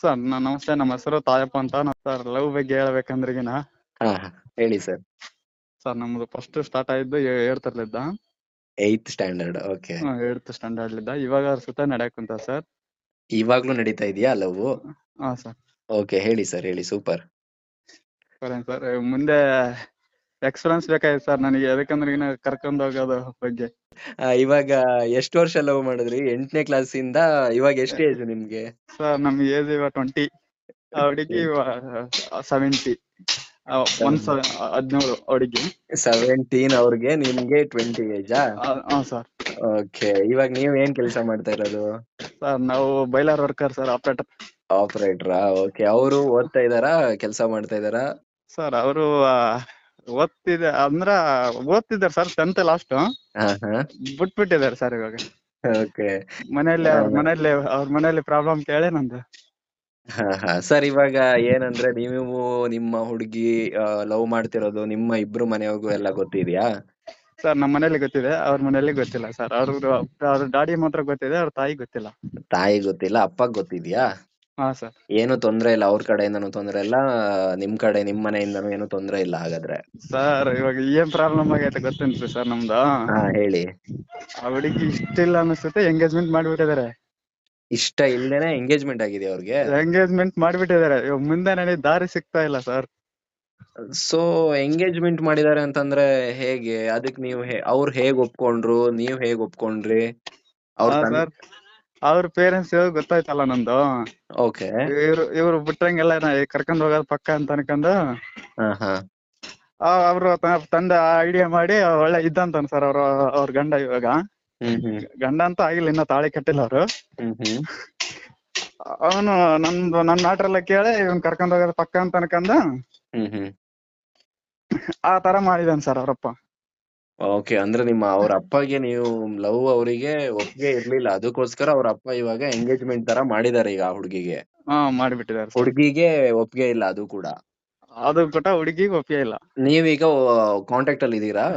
Sir ನಮಸ್ತೆ, ನಮ್ಮ ಹೆಸರು ತಾಯಪ್ಪ ಅಂತ. ಸರ್ ಲವ್ ಬಗ್ಗೆ ಹೇಳ್ಬೇಕಂದ್ರಿಗಿನ ಹಾ ಹೇಳಿ ಸರ್. ಸರ್ ನಮ್ದು ಫಸ್ಟ್ ಸ್ಟಾರ್ಟ್ ಆಗಿದ್ದು 8th eighth standard. Okay. 8th standard ಇವಾಗ ಸುತ್ತ ನಡೆಯಕ್ ಕುಂತ ಸರ್. ಇವಾಗ್ಲೂ ನಡೀತಾ ಇದೆಯಾ ಲವ್? ಹಾ ಸರ್. ಓಕೆ, ಹೇಳಿ ಸರ್, ಹೇಳಿ. ಸೂಪರ್. ಸರ್ ಮುಂದೆ ಎಕ್ಸ್ಪೀರಿಯನ್ಸ್ ಬೇಕಾಗಿತ್ತು ಸರ್ ನನಗೆ, ಯಾಕಂದ್ರೆ ಕರ್ಕೊಂಡ್ ಹೋಗೋದು ಬಗ್ಗೆ. ಇವಾಗ ಎಷ್ಟು ವರ್ಷ ಲವ್ ಮಾಡಿದ್ರಿ? 8ನೇ ಕ್ಲಾಸಿಂದ ಇವಾಗ ಎಷ್ಟು ಏಜ್ ನಿಮ್ಗೆ? ಸರ್ ನಮ್ಗೆ ಏಜ್ ಇವಾಗ 20, ಹುಡುಗಿ 70, 17 ಹುಡುಗಿ. 17 ಅವ್ರಿಗೆ, ನಿಮ್ಗೆ 20 ಏಜಾ? ಹಾ ಸರ್. ಓಕೆ, ಇವಾಗ ನೀವ್ ಏನ್ ಕೆಲಸ ಮಾಡ್ತಾ ಇರೋದು? ಸರ್ ನಾವು ಬೈಲರ್ ವರ್ಕರ್ ಸರ್, ಆಪರೇಟರ್. ಆಪರೇಟ್ರಾ? ಓಕೆ. ಅವರು ಓದ್ತಾ ಇದಾರಾ, ಕೆಲಸ ಮಾಡ್ತಾ ಇದಾರಾ? ಸರ್ ಅವರು ಓದ್ತಿದ್ದಾರೆ ಸರ್, 10th ಲಾಸ್ಟ್ ಬಿಟ್ಬಿಟ್ಟಿದ್ದಾರೆ ಸರ್ ಇವಾಗ. ಓಕೆ. ಅವ್ರ ಮನೇಲಿ ಪ್ರಾಬ್ಲಮ್ ಕೇಳಿ ನಂದು. ಸರ್, ಇವಾಗ ಏನಂದ್ರೆ ನೀವು ನಿಮ್ಮ ಹುಡುಗಿ ಲವ್ ಮಾಡ್ತಿರೋದು ನಿಮ್ಮ ಇಬ್ರು ಮನೆಯವ್ರಿಗೂ ಎಲ್ಲ ಗೊತ್ತಿದ್ಯಾ? ಸರ್ ನಮ್ಮ ಮನೇಲಿ ಗೊತ್ತಿದೆ, ಅವ್ರ ಮನೇಲಿ ಗೊತ್ತಿಲ್ಲ ಸರ್. ಅವ್ರ ಡ್ಯಾಡಿ ಮಾತ್ರ ಗೊತ್ತಿದೆ, ಅವ್ರ ತಾಯಿ ಗೊತ್ತಿಲ್ಲ. ತಾಯಿ ಗೊತ್ತಿಲ್ಲ, ಅಪ್ಪಗ್ ಗೊತ್ತಿದ್ಯಾ? ಹಾ ಸರ್. ಏನು ತೊಂದ್ರೆ ಇಲ್ಲ, ಅವ್ರ ಕಡೆಯಿಂದನೂ ತೊಂದ್ರೆ ಇಲ್ಲ, ನಿಮ್ ಮನೆಯಿಂದನೂ ಏನು ತೊಂದ್ರೆ ಇಲ್ಲ ಹಾಗಾದ್ರೆ? ಸರ್ ಇವಾಗ ಏನ್ ಪ್ರಾಬ್ಲಮ್ ಆಗೈತೆ ಗೊತ್ತೇನ್ರಿ ಸರ್ ನಮ್ದು? ಹೇಳಿ. ಆ ಹುಡುಗಿ ಇಷ್ಟಿಲ್ಲ ಅನಿಸುತ್ತೆ, ಎಂಗೇಜ್ಮೆಂಟ್ ಮಾಡ್ಬಿಟ್ಟಿದ್ದಾರೆ. ಇಷ್ಟ ಇಲ್ದೇನೆ ಎಂಗೇಜ್ಮೆಂಟ್ ಆಗಿದೆ ಅವ್ರಿಗೆ? ಎಂಗೇಜ್ಮೆಂಟ್ ಮಾಡ್ಬಿಟ್ಟಿದ್ದಾರೆ, ಇವಾಗ ಮುಂದೆ ನನಗೆ ದಾರಿ ಸಿಗ್ತಾ ಇಲ್ಲ ಸರ್. ಸೊ ಎಂಗೇಜ್ಮೆಂಟ್ ಮಾಡಿದಾರೆ ಅಂತಂದ್ರೆ ಹೇಗೆ? ಅದಕ್ ನೀವು ಅವ್ರು ಹೇಗ್ ಒಪ್ಕೊಂಡ್ರು, ನೀವ್ ಹೇಗ್ ಒಪ್ಕೊಂಡ್ರಿ? ಸರ್ ಅವ್ರ ಪೇರೆಂಟ್ಸ್ ಗೊತ್ತಾಯ್ತಲ್ಲ ನಂದು. ಓಕೆ. ಇವ್ರು ಬಿಟ್ರಂಗೆಲ್ಲ ಕರ್ಕೊಂಡ್ ಹೋಗೋದ್ ಪಕ್ಕ ಅಂತ ಅನ್ಕೊಂಡು ಅವ್ರು ತಂದ ಐಡಿಯಾ ಮಾಡಿ ಒಳ್ಳೆ ಇದ್ದಂತ ಸರ್. ಅವ್ರ ಗಂಡ ಇವಾಗ ಗಂಡ ಅಂತ ಆಗಿಲ್ಲ, ಇನ್ನ ತಾಳಿ ಕಟ್ಟಿಲ್ಲ ಅವ್ರು. ಅವನು ನನ್ನ ಮ್ಯಾಟರ್ ಎಲ್ಲ ಕೇಳಿ ಇವ್ನ್ ಕರ್ಕೊಂಡ್ ಹೋಗೋದ್ ಪಕ್ಕ ಅಂತ ಅನ್ಕೊಂಡ ಆ ತರ ಮಾಡಿದಾನೆ ಸರ್ ಅವ್ರಪ್ಪ. ಓಕೆ, ಅಂದ್ರೆ ಅವ್ರ ಅಪ್ಪಗೆ ನೀವು ಲವ್ ಅವರಿಗೆ ಒಪ್ಪಿಗೆ ಇರ್ಲಿಲ್ಲ, ಅದಕ್ಕೋಸ್ಕರ ಅವ್ರ ಅಪ್ಪ ಇವಾಗ ಎಂಗೇಜ್ಮೆಂಟ್ ತರ ಮಾಡಿದಾರೆ ಈಗ ಹುಡುಗಿಗೆ. ಮಾಡಿಬಿಟ್ಟಿದ್ದಾರೆ. ಹುಡುಗಿಗೆ ಒಪ್ಪಿಗೆ ಇಲ್ಲ, ಅದು ಕೂಡ. ಅದು ಕೂಡ ಹುಡುಗಿಗೆ ಒಪ್ಪಿಗೆ ಇಲ್ಲ. ನೀವೀಗ ಕಾಂಟ್ಯಾಕ್ಟ್ ಅಲ್ಲಿ ಇದೀರಾ?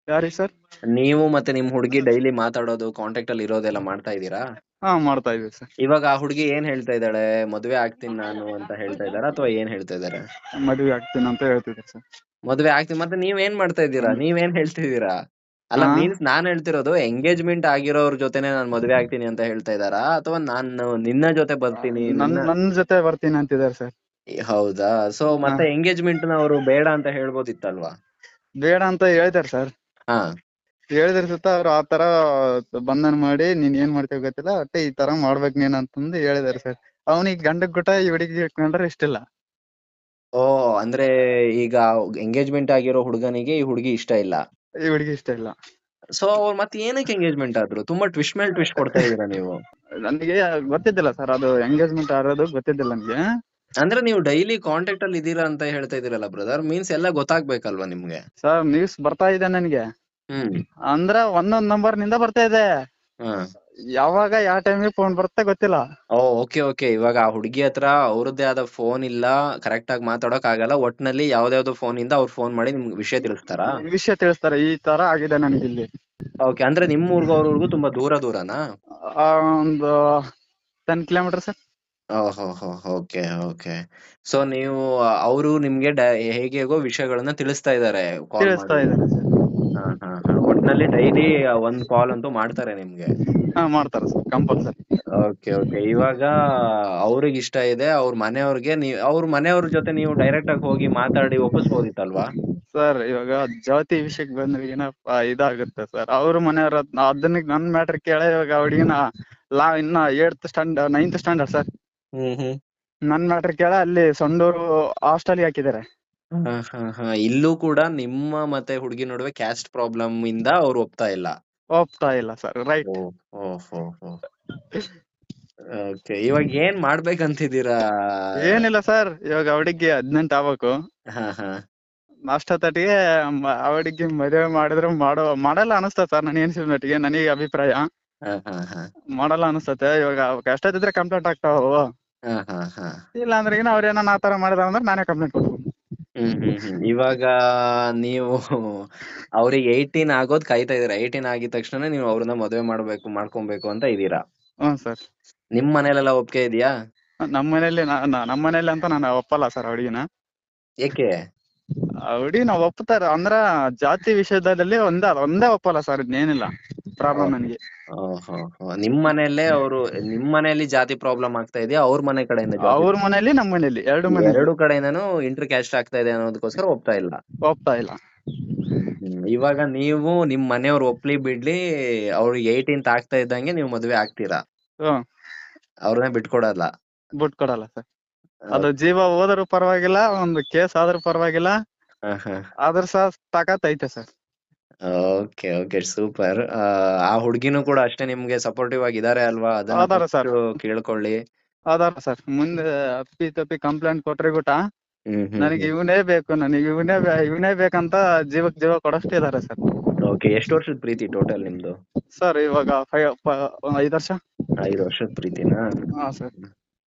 ಯಾರಿಗೆ ಸರ್? ನೀವು ಮತ್ತೆ ನಿಮ್ ಹುಡುಗಿ ಡೈಲಿ ಮಾತಾಡೋದು, ಕಾಂಟ್ಯಾಕ್ಟ್ ಅಲ್ಲಿ ಇರೋದೆಲ್ಲ ಮಾಡ್ತಾ ಇದೀರಾ? ಮಾಡ್ತಾ ಇದೀವಿ ಸರ್. ಇವಾಗ ಆ ಹುಡುಗಿ ಏನ್ ಹೇಳ್ತಾ ಇದ್ದಾಳೆ? ಮದ್ವೆ ಆಗ್ತೀನಿ ನಾನು ಅಂತ ಹೇಳ್ತಾ ಇದಾರ, ಅಥವಾ ಏನ್ ಹೇಳ್ತಾ ಇದಾರೆ? ಮದ್ವೆ ಆಗ್ತೀನಿ ಅಂತ ಹೇಳ್ತಿದ್ದಾರೆ ಸರ್. ಮದ್ವೆ ಆಗ್ತೀನಿ, ಮತ್ತೆ ನೀವೇನ್ ಮಾಡ್ತಾ ಇದ್ದೀರಾ? ನೀವೇನ್ ಹೇಳ್ತಿದ್ದೀರಾ? ಅಲ್ಲ, ಮೀನ್ಸ್ ನಾನ್ ಹೇಳ್ತಿರೋದು, ಎಂಗೇಜ್ಮೆಂಟ್ ಆಗಿರೋರ್ ಜೊತೆನೆ ನಾನ್ ಮದ್ವೆ ಆಗ್ತೀನಿ ಅಂತ ಹೇಳ್ತಾ ಇದಾರಾ, ಅಥವಾ ನಾನು ನಿನ್ನ ಜೊತೆ ಬರ್ತೀನಿ ನನ್ ಜೊತೆ ಬರ್ತೀನಿ ಅಂತಿದ್ದಾರೆ ಸರ್. ಹೌದಾ? ಸೊ ಮತ್ತೆ ಎಂಗೇಜ್ಮೆಂಟ್ ನ ಅವರು ಬೇಡ ಅಂತ ಹೇಳ್ಬೋದಿತ್ತಲ್ವಾ? ಬೇಡ ಅಂತ ಹೇಳಿದಾರೆ ಸರ್. ಹೇಳಿದ್ರ ಸುತ್ತ ಅವ್ರು ಆ ತರ ಬಂಧನ ಮಾಡಿ ನೀನ್ ಏನ್ ಮಾಡ್ತೀವಿ ಗೊತ್ತಿಲ್ಲ, ಒಟ್ಟೆ ಈ ತರ ಮಾಡ್ಬೇಕ್ ನೀನ್ ಅಂತಂದು ಹೇಳಿದಾರೆ ಸರ್. ಅವನಿಗೆ ಗಂಡಗ್ ಗುಟ ಈ ಹುಡುಗಿ ಇಟ್ಕೊಂಡ್ರೆ ಇಷ್ಟಿಲ್ಲ. ಅಂದ್ರೆ ಈಗ ಎಂಗೇಜ್ಮೆಂಟ್ ಆಗಿರೋ ಹುಡುಗನಿಗೆ ಈ ಹುಡುಗಿ ಇಷ್ಟ ಇಲ್ಲ, ಈ ಹುಡುಗಿ ಇಷ್ಟ ಇಲ್ಲ. ಸೊ ಅವ್ರು ಮತ್ತೆ ಏನಕ್ಕೆ ಎಂಗೇಜ್ಮೆಂಟ್ ಆದ್ರು? ತುಂಬಾ ಟ್ವಿಸ್ಟ್ ಮೇಲೆ ಟ್ವಿಸ್ಟ್ ಕೊಡ್ತಾ ಇದೀರಾ ನೀವು. ನನಗೆ ಗೊತ್ತಿದ್ದಿಲ್ಲ ಸರ್, ಅದು ಎಂಗೇಜ್ಮೆಂಟ್ ಆಗೋದು ಗೊತ್ತಿದ್ದಿಲ್ಲ ನನಗೆ. ಅಂದ್ರೆ ನೀವು ಡೈಲಿ ಕಾಂಟ್ಯಾಕ್ಟ್ ಅಲ್ಲಿ ಇದೀರಾ ಅಂತ ಹೇಳ್ತಾ ಇದೀರಲ್ಲ ಬ್ರದರ್, ಮೀನ್ಸ್ ಎಲ್ಲ ಗೊತ್ತಾಗ್ಬೇಕಲ್ವಾ ನಿಮ್ಗೆ? ಸರ್ ನ್ಯೂಸ್ ಬರ್ತಾ ಇದೆ ನನಗೆ, ಅಂದ್ರೆ ಒಂದೊಂದ್ ನಂಬರ್ ನಿಂದ ಬರ್ತಾ ಇದೆ. ಯಾವಾಗ ಯಾವ ಟೈಮಿಗೆ ಫೋನ್ ಬರುತ್ತೆ ಗೊತ್ತಿಲ್ಲ. ಓಕೆ. ಇವಾಗ ಆ ಹುಡುಗಿ ಹತ್ರ ಅವ್ರದ್ದೇ ಆದ ಫೋನ್ ಇಲ್ಲ, ಕರೆಕ್ಟ್ ಆಗಿ ಮಾತಾಡಕ್ ಆಗಲ್ಲ, ಒಟ್ನಲ್ಲಿ ಯಾವ್ದಾವ್ದೋ ಫೋನ್ ಇಂದ ಅವ್ರು ಫೋನ್ ಮಾಡಿ ನಿಮ್ಗೆ ವಿಷಯ ತಿಳಿಸ್ತಾರ, ಈ ತರ ಆಗಿದೆ ನನಗೆ ಇಲ್ಲಿ. ಓಕೆ, ಅಂದ್ರೆ ನಿಮ್ ಊರ್ಗೂ ಅವ್ರ ತುಂಬಾ ದೂರನಾ? ಒಂದು 10 ಕಿಲೋಮೀಟರ್ ಸರ್. ಓಕೆ. ಸೊ ನೀವು ಅವರು ನಿಮ್ಗೆ ಹೇಗೋ ವಿಷಯಗಳನ್ನ ತಿಳಿಸ್ತಾ ಇದಾರೆ. ಒಟ್ನಲ್ಲಿ ಡೈಲಿ ಒಂದ್ ಕಾಲ್ ಅಂತೂ ಮಾಡ್ತಾರೆ ನಿಮ್ಗೆ? ಮಾಡ್ತಾರೆ ಸರ್, ಕಂಪಲ್ಸರಿ. ಓಕೆ. ಇವಾಗ ಅವ್ರಿಗೆ ಇಷ್ಟ ಇದೆ, ಅವ್ರ ಮನೆಯವ್ರಿಗೆ ಅವ್ರ ಮನೆಯವ್ರ ಜೊತೆ ನೀವು ಡೈರೆಕ್ಟ್ ಆಗಿ ಹೋಗಿ ಮಾತಾಡಿ ಒಪ್ಪಿಸ್ಬೋದಿತ್ತಲ್ವಾ? ಸರ್ ಇವಾಗ ಜಾತಿ ವಿಷಯಕ್ಕೆ ಬಂದ್ರೆ ಏನಪ್ಪ ಇದಾಗುತ್ತೆ ಸರ್. ಅವ್ರ ಮನೆಯವ್ರ ಅದನ್ನ ನನ್ ಮ್ಯಾಟರ್ ಕೇಳಿ ಇವಾಗ ಹುಡುಗಿನ ಇನ್ನ 9th ಸ್ಟ್ಯಾಂಡರ್ಡ್ ಸರ್. ನನ್ ಮ್ಯಾಟರ್ ಕೇಳ ಅಲ್ಲಿ ಸಂಡೂರು ಹಾಸ್ಟೆಲ್ ಹಾಕಿದ್ದಾರೆ. ಇಲ್ಲೂ ಕೂಡ ನಿಮ್ಮ ಮತ್ತೆ ಹುಡುಗಿ ನಡುವೆ ಕ್ಯಾಸ್ಟ್ ಪ್ರಾಬ್ಲಮ್ ಇಂದ ಅವ್ರು ಒಪ್ತಾ ಇಲ್ಲ ಸರ್. ರೈಟ್. ಓಕೆ, ಇವಾಗ ಏನ್ ಮಾಡ್ಬೇಕಂತಿದ್ದೀರಾ? ಏನಿಲ್ಲ ಸರ್, ಇವಾಗ ಹುಡುಗಿ 18 ಆಗ್ಬೇಕು. ಅಷ್ಟೊತ್ತಿಗೆ ಹುಡುಗಿ ಮದುವೆ ಮಾಡಿದ್ರೆ ಮಾಡಲ್ಲ ಅನಿಸ್ತದೆ ಸರ್. ನನಗೆ ಅನ್ಸಿದ ಮಟ್ಟಿಗೆ, ನನಗೆ ಅಭಿಪ್ರಾಯ ಮಾಡಲ್ಲ ಅನಿಸ್ತತೆ. ಇವಾಗ ಎಷ್ಟೊತ್ತಿದ್ರೆ ಕಂಪ್ಲೇಂಟ್ ಆಗ್ತಾವ, ಇಲ್ಲ ಅಂದ್ರೆ ಅವ್ರ ಏನೋ ಆ ತರ ಮಾಡಿದ ಅಂದ್ರೆ ನಾನೇ ಕಂಪ್ಲೇಂಟ್ ಕೊಡ್ತೀನಿ. ಇವಾಗ ನೀವು ಅವ್ರಿಗೆ 18 ಆಗೋದ್ ಕಾಯ್ತಾ ಇದೀರಾ? 18 ಆಗಿದ ತಕ್ಷಣ ನೀವು ಅವ್ರನ್ನ ಮದುವೆ ಮಾಡ್ಕೊಬೇಕು ಅಂತ ಇದೀರಾ? ಸರ್. ನಿಮ್ ಮನೇಲೆಲ್ಲ ಒಪ್ಪಿಗೆ ಇದೆಯಾ? ನಮ್ಮ ಮನೇಲಿ ಅಂತ ನಾನು ಒಪ್ಪಲ್ಲ ಸರ್ ಹುಡುಗಿನ. ಏಕೆ? ಹುಡುಗಿನ ಒಪ್ತಾರ ಅಂದ್ರ ಜಾತಿ ವಿಷಯದಲ್ಲಿ ಒಂದೇ ಒಪ್ಪಲ್ಲ ಸರ್, ಇನ್ನೇನಿಲ್ಲ ಪ್ರಾಬ್ಲಮ್ ನನಗೆ. ನಿಮ್ ಮನೆಯಲ್ಲೇ ನಿಮ್ ಮನೆಯಲ್ಲಿ ಜಾತಿ ಪ್ರಾಬ್ಲಮ್ ಆಗ್ತಾ ಇದೆಯಾ, ಅವ್ರ ಮನೆ ಕಡೆಯಿಂದ ಅವ್ರ ಮನೇಲಿ ನಮ್ಮ ಮನೇಲಿ ಎರಡು ಕಡೆಯಿಂದನೂ ಇಂಟರ್ ಕ್ಯಾಸ್ಟ್ ಆಗ್ತಾ ಇದೆ ಅನ್ನೋದಕ್ಕೋಸ್ಕರ ಒಪ್ತಾ ಇಲ್ಲ. ಇವಾಗ ನೀವು ನಿಮ್ ಮನೆಯವ್ರು ಒಪ್ಲಿ ಬಿಡ್ಲಿ, ಅವ್ರಿಗೆ 18th ಆಗ್ತಾ ಇದ್ದಂಗೆ ನೀವು ಮದ್ವೆ ಆಗ್ತೀರಾ, ಅವ್ರನ್ನ ಬಿಟ್ಕೊಡಲ್ಲ? ಬಿಟ್ಕೊಡಲ್ಲ ಸರ್. ಅದು ಜೀವ ಹೋದರೂ ಪರವಾಗಿಲ್ಲ, ಒಂದು ಕೇಸ್ ಆದ್ರೂ ಪರವಾಗಿಲ್ಲ, ಆದ್ರ ಸಹ ತಾಕತ್ ಐತೆ ಸರ್. Okay okay, super. ಆ ಹುಡ್ಗಿನೂ ಕೂಡ ಅಷ್ಟೇ ನಿಮ್ಗೆ ಸಪೋರ್ಟಿವ್ ಆಗಿದ್ದಾರೆ ಅಲ್ವಾ? ಅದಾರ ಅದನ್ನ sir. ಕೇಳ್ಕೊಳ್ಳಿ. ಅದಾರ ಸರ್. ಮುಂದೆ ಅಪ್ಪಿ ತಪ್ಪಿ ಕಂಪ್ಲೇಂಟ್ ಕೊಟ್ರೆ ಗುಟ ನನಗೆ ಇವನೇ ಇವನೇ ಬೇಕಂತ ಜೀವಕ್ ಜೀವ ಕೊಡಷ್ಟೇ ಇದಾರೆ ಸರ್. ಓಕೆ, ಎಷ್ಟು ವರ್ಷದ ಪ್ರೀತಿ ಟೋಟಲ್ ನಿಮ್ದು? ಸರ್ ಇವಾಗ 5 ವರ್ಷ. 5 ವರ್ಷದ ಪ್ರೀತಿನಾ? ಹಾ ಸರ್.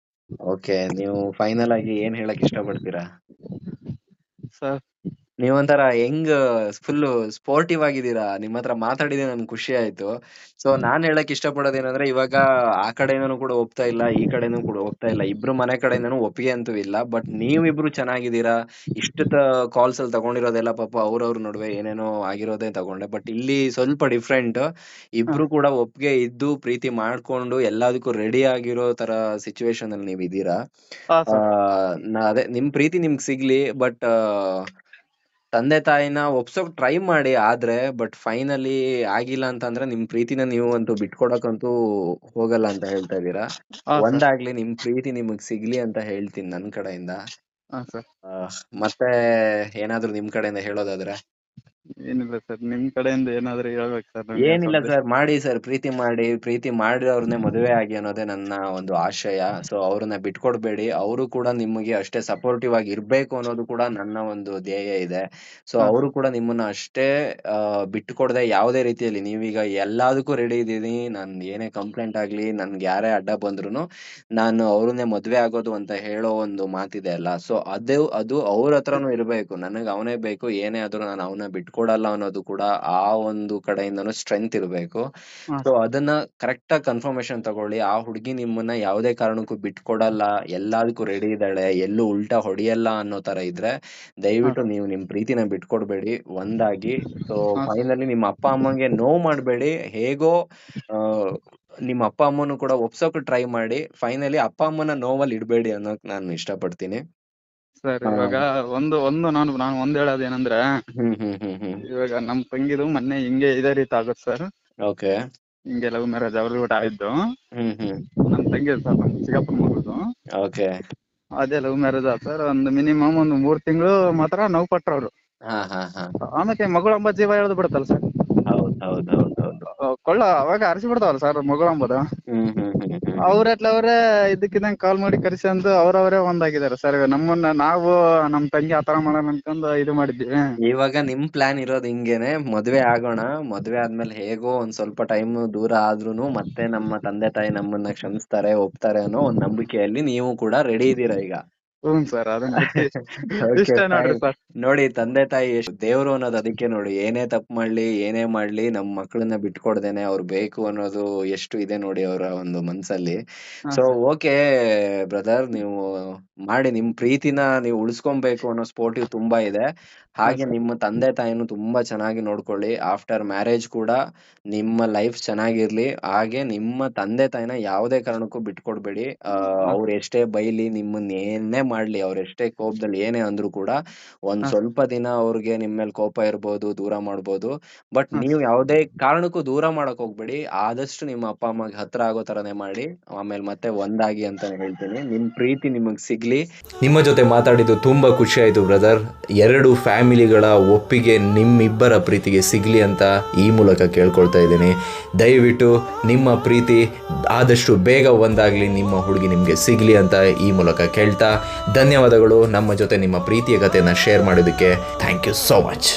ಓಕೆ, ನೀವು ಫೈನಲ್ ಆಗಿ ಏನ್ ಹೇಳಕ್ ಇಷ್ಟಪಡ್ತೀರಾ ಸರ್? ನೀವೊಂಥರ ಹೆಂಗ್ ಫುಲ್ ಸ್ಪೋರ್ಟಿವ್ ಆಗಿದ್ದೀರಾ, ನಿಮ್ ಹತ್ರ ಮಾತಾಡಿದೆ ನನ್ಗೆ ಖುಷಿ ಆಯ್ತು. ಸೊ ನಾನ್ ಹೇಳಕ್ ಇಷ್ಟಪಡೋದೇನಂದ್ರೆ, ಇವಾಗ ಆ ಕಡೆಯಿಂದನೂ ಕೂಡ ಒಪ್ತಾ ಇಲ್ಲ, ಈ ಕಡೆನೂ ಕೂಡ ಒಪ್ತಾ ಇಲ್ಲ, ಇಬ್ರು ಮನೆ ಕಡೆಯಿಂದನೂ ಒಪ್ಪಿಗೆ ಅಂತೂ ಇಲ್ಲ. ಬಟ್ ನೀವಿಬ್ರು ಚೆನ್ನಾಗಿದ್ದೀರಾ. ಇಷ್ಟ ಕಾಲ್ಸ್ ಅಲ್ಲಿ ತಗೊಂಡಿರೋದೆಲ್ಲ ಪಾಪ ಅವ್ರವ್ರ ನಡುವೆ ಏನೇನೋ ಆಗಿರೋದೇ ತಗೊಂಡೆ. ಬಟ್ ಇಲ್ಲಿ ಸ್ವಲ್ಪ ಡಿಫ್ರೆಂಟ್, ಇಬ್ರು ಕೂಡ ಒಪ್ಪಿಗೆ ಇದ್ದು ಪ್ರೀತಿ ಮಾಡ್ಕೊಂಡು ಎಲ್ಲದಕ್ಕೂ ರೆಡಿ ಆಗಿರೋ ತರ ಸಿಚುವೇಶನ್ ಅಲ್ಲಿ ನೀವ್ ಇದ್ದೀರಾ. ಅದೇ ನಿಮ್ ಪ್ರೀತಿ ನಿಮ್ಗೆ ಸಿಗ್ಲಿ, ಬಟ್ ತಂದೆ ತಾಯಿನ ಒಪ್ಸೋಕ್ ಟ್ರೈ ಮಾಡಿ. ಆದ್ರೆ ಬಟ್ ಫೈನಲಿ ಆಗಿಲ್ಲ ಅಂತಂದ್ರೆ ನಿಮ್ ಪ್ರೀತಿನ ನೀವು ಅಂತೂ ಬಿಟ್ಕೊಡಕ್ಕಂತೂ ಹೋಗಲ್ಲ ಅಂತ ಹೇಳ್ತಾ ಇದೀರಾ. ಒಂದಾಗ್ಲಿ, ನಿಮ್ ಪ್ರೀತಿ ನಿಮಗ್ ಸಿಗ್ಲಿ ಅಂತ ಹೇಳ್ತೀನಿ ನನ್ ಕಡೆಯಿಂದ. ಮತ್ತೆ ಏನಾದ್ರು ನಿಮ್ ಕಡೆಯಿಂದ ಹೇಳೋದಾದ್ರೆ? ಏನಿಲ್ಲ ಸರ್, ನಿಮ್ ಕಡೆಯಿಂದ ಏನಾದ್ರು ಹೇಳ್ಬೇಕು ಸರ್. ಏನಿಲ್ಲ ಸರ್, ಮಾಡಿ ಸರ್, ಪ್ರೀತಿ ಮಾಡಿದವ್ರನ್ನೇ ಮದುವೆ ಆಗಿ ಅನ್ನೋದೇ ನನ್ನ ಒಂದು ಆಶಯ. ಸೊ ಅವ್ರನ್ನ ಬಿಟ್ಕೊಡ್ಬೇಡಿ, ಅವರು ಕೂಡ ನಿಮಗೆ ಅಷ್ಟೇ ಸಪೋರ್ಟಿವ್ ಆಗಿ ಇರ್ಬೇಕು ಅನ್ನೋದು ಕೂಡ ನನ್ನ ಒಂದು ಧ್ಯೇಯ ಇದೆ. ಸೊ ಅವರು ಕೂಡ ನಿಮ್ಮನ್ನ ಅಷ್ಟೇ ಬಿಟ್ಕೊಡದೆ ಯಾವುದೇ ರೀತಿಯಲ್ಲಿ, ನೀವೀಗ ಎಲ್ಲದಕ್ಕೂ ರೆಡಿ ಇದ್ದೀನಿ, ನಾನ್ ಏನೇ ಕಂಪ್ಲೇಂಟ್ ಆಗ್ಲಿ, ನನ್ಗೆ ಯಾರೇ ಅಡ್ಡ ಬಂದ್ರು ನಾನು ಅವ್ರನ್ನೇ ಮದ್ವೆ ಆಗೋದು ಅಂತ ಹೇಳೋ ಒಂದು ಮಾತಿದೆ ಅಲ್ಲ, ಸೊ ಅದು ಅವ್ರ ಹತ್ರನೂ ಇರ್ಬೇಕು. ನನಗ್ ಅವನೇ ಬೇಕು, ಏನೇ ಆದ್ರೂ ನಾನು ಅವನ್ನ ಬಿಟ್ಕೊಡಲ್ಲ ಅನ್ನೋದು ಕೂಡ ಆ ಒಂದು ಕಡೆಯಿಂದನೂ ಸ್ಟ್ರೆಂತ್ ಇರ್ಬೇಕು. ಸೊ ಅದನ್ನ ಕರೆಕ್ಟ್ ಆಗಿ ಕನ್ಫರ್ಮೇಶನ್ ತಗೊಳ್ಳಿ. ಆ ಹುಡುಗಿ ನಿಮ್ಮನ್ನ ಯಾವುದೇ ಕಾರಣಕ್ಕೂ ಬಿಟ್ಕೊಡಲ್ಲ, ಎಲ್ಲದಕ್ಕೂ ರೆಡಿ ಇದ್ದಾಳೆ, ಎಲ್ಲೂ ಉಲ್ಟಾ ಹೊಡಿಯಲ್ಲ ಅನ್ನೋ ತರ ಇದ್ರೆ ದಯವಿಟ್ಟು ನೀವು ನಿಮ್ ಪ್ರೀತಿನ ಬಿಟ್ಕೊಡ್ಬೇಡಿ, ಒಂದಾಗಿ. ಸೊ ಫೈನಲಿ ನಿಮ್ಮ ಅಪ್ಪ ಅಮ್ಮಂಗೆ ನೋವು ಮಾಡ್ಬೇಡಿ, ಹೇಗೋ ನಿಮ್ಮ ಅಪ್ಪ ಅಮ್ಮನು ಕೂಡ ಒಪ್ಸೋಕೆ ಟ್ರೈ ಮಾಡಿ. ಫೈನಲಿ ಅಪ್ಪ ಅಮ್ಮನ ನೋವಲ್ಲಿ ಇಡ್ಬೇಡಿ ಅನ್ನೋಕ್ ನಾನು ಇಷ್ಟಪಡ್ತೀನಿ. ಸರ್ ಇವಾಗ ನಾನು ಒಂದ್ ಹೇಳೋದೇನಂದ್ರೆ, ಇವಾಗ ನಮ್ ತಂಗಿದು ಮೊನ್ನೆ ಹಿಂಗೆ ಇದೇ ರೀತಿ ಆಗುತ್ತೆ ಸರ್. ಓಕೆ, ಹಿಂಗೆ ಲವ್ ಮ್ಯಾರೇಜ್ ಅವ್ರ ಊಟ ಆಯ್ತು. ನಮ್ ತಂಗಿ ಸರ್, ನಮ್ ಚಿಕ್ಕಪ್ಪನ ಮಗುದು. ಓಕೆ, ಅದೇ ಲವ್ ಮ್ಯಾರೇಜ್ ಆದ ಸರ್. ಒಂದು ಮಿನಿಮಮ್ 3 ತಿಂಗಳು ಮಾತ್ರ ನೋವು ಪಟ್ರು ಅವ್ರು. ಆಮೇಲೆ ಮಗಳು ಅಂಬ ಜೀವ ಎಳ್ದು ಬಿಡುತ್ತಲ್ಲ ಸರ್. ಅವಾಗ ಅರಸಿ ಬಿಡ್ತಾವಲ್ಲ ಸರ್ ಮಗಳು ಅಂಬದು. ಅವ್ರೇ ಇದಕ್ಕಿದಂಗ್ ಕಾಲ್ ಮಾಡಿ ಕರ್ಸಂದು ಅವ್ರವರೇ ಒಂದಾಗಿದ್ದಾರೆ ಸರ್. ನಾವು ನಮ್ ತಂಗಿ ಆತರ ಮಾಡೋಣ ಅನ್ಕೊಂಡ್ ಇದು ಮಾಡಿದ್ವಿ. ಇವಾಗ ನಿಮ್ ಪ್ಲಾನ್ ಇರೋದು ಹಿಂಗೇನೆ, ಮದ್ವೆ ಆಗೋಣ, ಮದ್ವೆ ಆದ್ಮೇಲೆ ಹೇಗೋ ಒಂದ್ ಸ್ವಲ್ಪ ಟೈಮ್ ದೂರ ಆದ್ರೂನು ಮತ್ತೆ ನಮ್ಮ ತಂದೆ ತಾಯಿ ನಮ್ಮನ್ನ ಕ್ಷಮಿಸ್ತಾರೆ, ಒಪ್ತಾರೆ ಅನ್ನೋ ಒಂದ್ ನಂಬಿಕೆಯಲ್ಲಿ ನೀವು ಕೂಡ ರೆಡಿ ಇದೀರಾ ಈಗ. ಸರ್ ನೋಡಿ, ತಂದೆ ತಾಯಿ ಎಷ್ಟು ದೇವ್ರು ಅನ್ನೋದು ಅದಕ್ಕೆ ನೋಡಿ. ಏನೇ ತಪ್ಪು ಮಾಡ್ಲಿ, ಏನೇ ಮಾಡ್ಲಿ, ನಮ್ ಮಕ್ಕಳನ್ನ ಬಿಟ್ಕೊಡ್ದೇನೆ ಅವ್ರು ಬೇಕು ಅನ್ನೋದು ಎಷ್ಟು ಇದೆ ನೋಡಿ ಅವರ ಒಂದು ಮನ್ಸಲ್ಲಿ. ಸೊ ಓಕೆ ಬ್ರದರ್, ನೀವು ಮಾಡಿ, ನಿಮ್ ಪ್ರೀತಿನ ನೀವು ಉಳಿಸ್ಕೊಬೇಕು ಅನ್ನೋ ಸ್ಪೋರ್ಟಿವ್ ತುಂಬಾ ಇದೆ. ಹಾಗೆ ನಿಮ್ಮ ತಂದೆ ತಾಯಿನೂ ತುಂಬಾ ಚೆನ್ನಾಗಿ ನೋಡ್ಕೊಳ್ಳಿ. ಆಫ್ಟರ್ ಮ್ಯಾರೇಜ್ ಕೂಡ ನಿಮ್ಮ ಲೈಫ್ ಚೆನ್ನಾಗಿರ್ಲಿ. ಹಾಗೆ ನಿಮ್ಮ ತಂದೆ ತಾಯಿನ ಯಾವುದೇ ಕಾರಣಕ್ಕೂ ಬಿಟ್ಕೊಡ್ಬೇಡಿ. ಅವ್ರು ಎಷ್ಟೇ ಬೈಲಿ, ನಿಮ್ಮನ್ನ ಏನೇ ಮಾಡ್ಲಿ, ಅವ್ರ ಎಷ್ಟೇ ಕೋಪದಲ್ಲಿ ಏನೇ ಅಂದ್ರು ಕೂಡ ಒಂದ್ ಸ್ವಲ್ಪ ದಿನ ಅವ್ರಿಗೆ ನಿಮ್ ಮೇಲೆ ಕೋಪ ಇರ್ಬೋದು, ದೂರ ಮಾಡ್ಬೋದು. ಬಟ್ ನೀವು ಯಾವುದೇ ಕಾರಣಕ್ಕೂ ದೂರ ಮಾಡಕ್ ಹೋಗ್ಬೇಡಿ. ಆದಷ್ಟು ನಿಮ್ಮ ಅಪ್ಪ ಅಮ್ಮಗೆ ಹತ್ರ ಆಗೋ ತರನೇ ಮಾಡಿ, ಆಮೇಲೆ ಮತ್ತೆ ಒಂದಾಗಿ ಅಂತಾನೆ ಹೇಳ್ತೀನಿ. ನಿಮ್ ಪ್ರೀತಿ ನಿಮಗ್ ಸಿಗ್ಲಿ. ನಿಮ್ಮ ಜೊತೆ ಮಾತಾಡಿದ್ದು ತುಂಬಾ ಖುಷಿ ಆಯ್ತು ಬ್ರದರ್. 2 ಫ್ಯಾಮಿಲಿಗಳ ಒಪ್ಪಿಗೆ ನಿಮ್ಮಿಬ್ಬರ ಪ್ರೀತಿಗೆ ಸಿಗ್ಲಿ ಅಂತ ಈ ಮೂಲಕ ಕೇಳ್ಕೊಳ್ತಾ ಇದ್ದೀನಿ. ದಯವಿಟ್ಟು ನಿಮ್ಮ ಪ್ರೀತಿ ಆದಷ್ಟು ಬೇಗ ಒಂದಾಗ್ಲಿ, ನಿಮ್ಮ ಹುಡುಗಿ ನಿಮ್ಗೆ ಸಿಗ್ಲಿ ಅಂತ ಈ ಮೂಲಕ ಕೇಳ್ತಾ ಧನ್ಯವಾದಗಳು. ನಮ್ಮ ಜೊತೆ ನಿಮ್ಮ ಪ್ರೀತಿಯ ಕಥೆನ ಶೇರ್ ಮಾಡೋದಕ್ಕೆ ಥ್ಯಾಂಕ್ ಯು ಸೋ ಮಚ್.